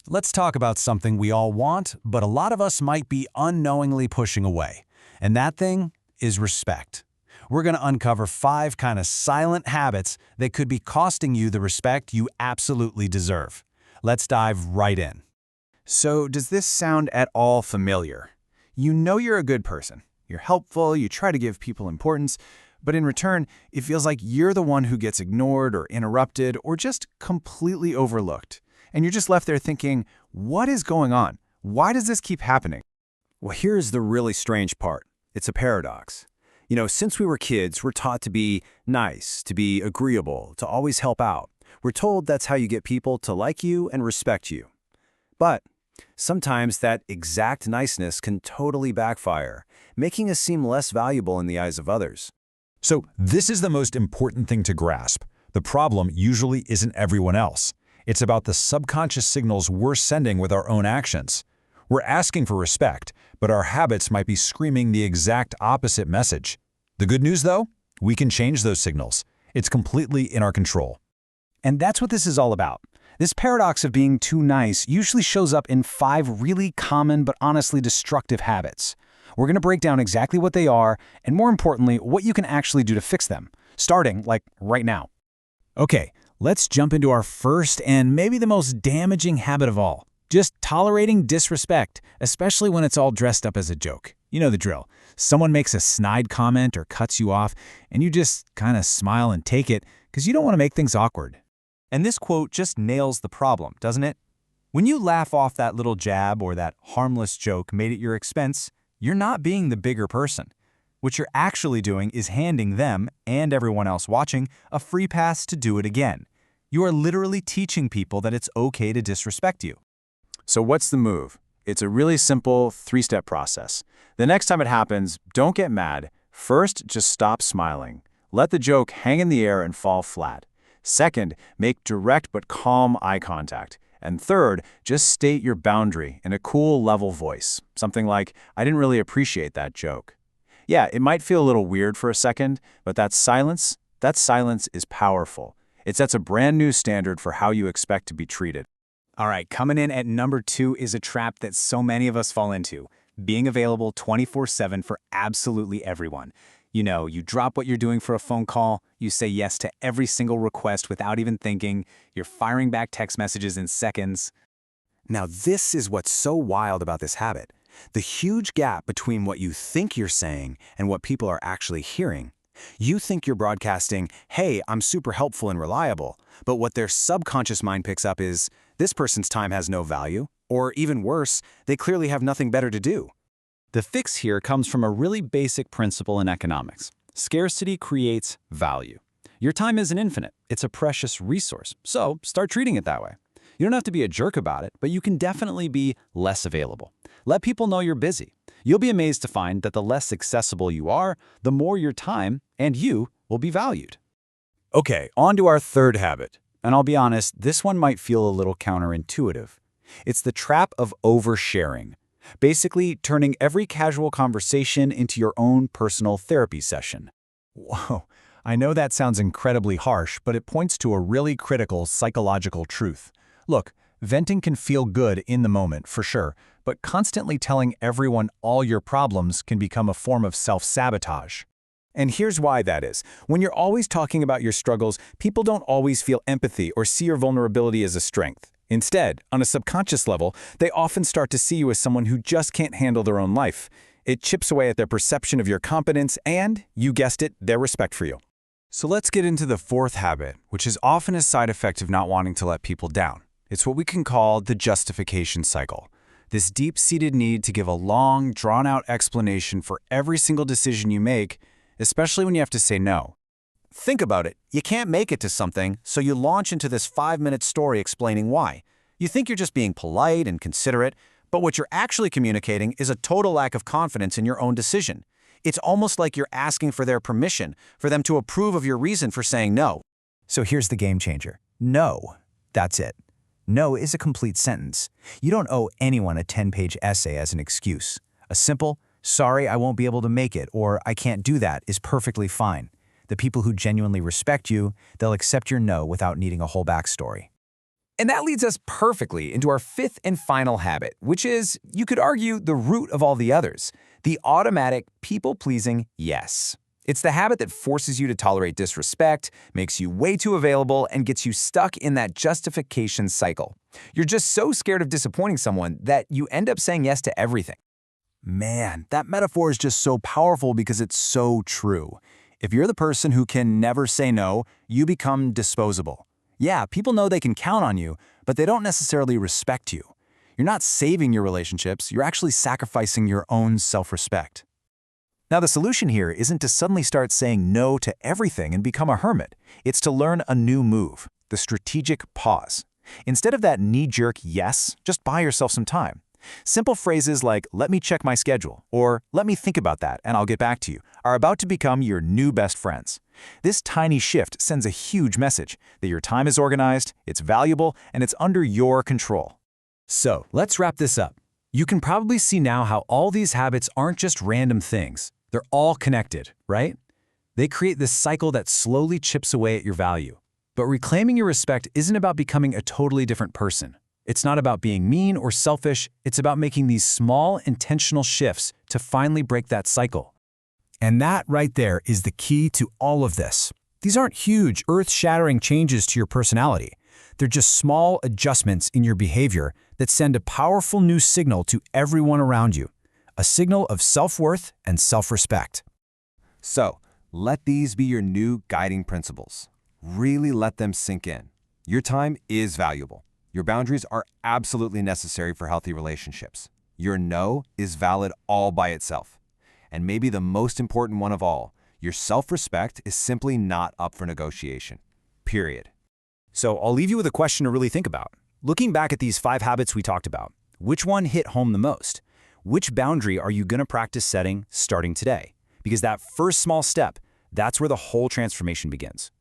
Let's talk about something we all want, but a lot of us might be unknowingly pushing away. And that thing is respect. We're going to uncover 5 kind of silent habits that could be costing you the respect you absolutely deserve. Let's dive right in. So, does this sound at all familiar? You know you're a good person. You're helpful, you try to give people importance, but in return, it feels like you're the one who gets ignored or interrupted or just completely overlooked. And you're just left there thinking, what is going on? Why does this keep happening? Well, here's the really strange part. It's a paradox. Since we were kids, we're taught to be nice, to be agreeable, to always help out. We're told that's how you get people to like you and respect you. But sometimes that exact niceness can totally backfire, making us seem less valuable in the eyes of others. So this is the most important thing to grasp. The problem usually isn't everyone else. It's about the subconscious signals we're sending with our own actions. We're asking for respect, but our habits might be screaming the exact opposite message. The good news, though, we can change those signals. It's completely in our control. And that's what this is all about. This paradox of being too nice usually shows up in 5 really common but honestly destructive habits. We're going to break down exactly what they are, and more importantly, what you can actually do to fix them, starting, right now. Okay, let's jump into our first and maybe the most damaging habit of all. Just tolerating disrespect, especially when it's all dressed up as a joke. You know the drill. Someone makes a snide comment or cuts you off, and you just kind of smile and take it because you don't want to make things awkward. And this quote just nails the problem, doesn't it? When you laugh off that little jab or that harmless joke made at your expense, you're not being the bigger person. What you're actually doing is handing them, and everyone else watching, a free pass to do it again. You are literally teaching people that it's okay to disrespect you. So what's the move? It's a really simple 3-step process. The next time it happens, don't get mad. First, just stop smiling. Let the joke hang in the air and fall flat. Second, make direct but calm eye contact. And third, just state your boundary in a cool, level voice. Something like, I didn't really appreciate that joke. Yeah, it might feel a little weird for a second, but that silence is powerful. It sets a brand new standard for how you expect to be treated. All right, coming in at number 2 is a trap that so many of us fall into, being available 24/7 for absolutely everyone. You drop what you're doing for a phone call, you say yes to every single request without even thinking, you're firing back text messages in seconds. Now, this is what's so wild about this habit. The huge gap between what you think you're saying and what people are actually hearing. You think you're broadcasting, hey, I'm super helpful and reliable, but what their subconscious mind picks up is, this person's time has no value, or even worse, they clearly have nothing better to do. The fix here comes from a really basic principle in economics. Scarcity creates value. Your time isn't infinite. It's a precious resource, so start treating it that way. You don't have to be a jerk about it, but you can definitely be less available. Let people know you're busy. You'll be amazed to find that the less accessible you are, the more your time and you will be valued. Okay, on to our third habit. And I'll be honest, this one might feel a little counterintuitive. It's the trap of oversharing. Basically, turning every casual conversation into your own personal therapy session. Whoa, I know that sounds incredibly harsh, but it points to a really critical psychological truth. Look, venting can feel good in the moment, for sure, but constantly telling everyone all your problems can become a form of self-sabotage. And here's why that is. When you're always talking about your struggles, people don't always feel empathy or see your vulnerability as a strength. Instead, on a subconscious level, they often start to see you as someone who just can't handle their own life. It chips away at their perception of your competence and, you guessed it, their respect for you. So let's get into the 4th habit, which is often a side effect of not wanting to let people down. It's what we can call the justification cycle. This deep-seated need to give a long, drawn-out explanation for every single decision you make, especially when you have to say no. Think about it. You can't make it to something, so you launch into this 5-minute story explaining why. You think you're just being polite and considerate, but what you're actually communicating is a total lack of confidence in your own decision. It's almost like you're asking for their permission, for them to approve of your reason for saying no. So here's the game changer. No. That's it. No is a complete sentence. You don't owe anyone a 10-page essay as an excuse. A simple, sorry, I won't be able to make it, or I can't do that is perfectly fine. The people who genuinely respect you, they'll accept your no without needing a whole backstory. And that leads us perfectly into our fifth and final habit, which is, you could argue, the root of all the others, the automatic people-pleasing yes. It's the habit that forces you to tolerate disrespect, makes you way too available, and gets you stuck in that justification cycle. You're just so scared of disappointing someone that you end up saying yes to everything. Man, that metaphor is just so powerful because it's so true. If you're the person who can never say no, you become disposable. Yeah, people know they can count on you, but they don't necessarily respect you. You're not saving your relationships, you're actually sacrificing your own self-respect. Now, the solution here isn't to suddenly start saying no to everything and become a hermit. It's to learn a new move, the strategic pause. Instead of that knee-jerk yes, just buy yourself some time. Simple phrases like, let me check my schedule, or let me think about that and I'll get back to you, are about to become your new best friends. This tiny shift sends a huge message that your time is organized, it's valuable, and it's under your control. So, let's wrap this up. You can probably see now how all these habits aren't just random things. They're all connected, right? They create this cycle that slowly chips away at your value. But reclaiming your respect isn't about becoming a totally different person. It's not about being mean or selfish. It's about making these small, intentional shifts to finally break that cycle. And that right there is the key to all of this. These aren't huge, earth-shattering changes to your personality. They're just small adjustments in your behavior that send a powerful new signal to everyone around you, a signal of self-worth and self-respect. So, let these be your new guiding principles. Really let them sink in. Your time is valuable. Your boundaries are absolutely necessary for healthy relationships. Your no is valid all by itself. And maybe the most important one of all, your self-respect is simply not up for negotiation. Period. So I'll leave you with a question to really think about. Looking back at these 5 habits we talked about, which one hit home the most? Which boundary are you going to practice setting starting today? Because that first small step, that's where the whole transformation begins.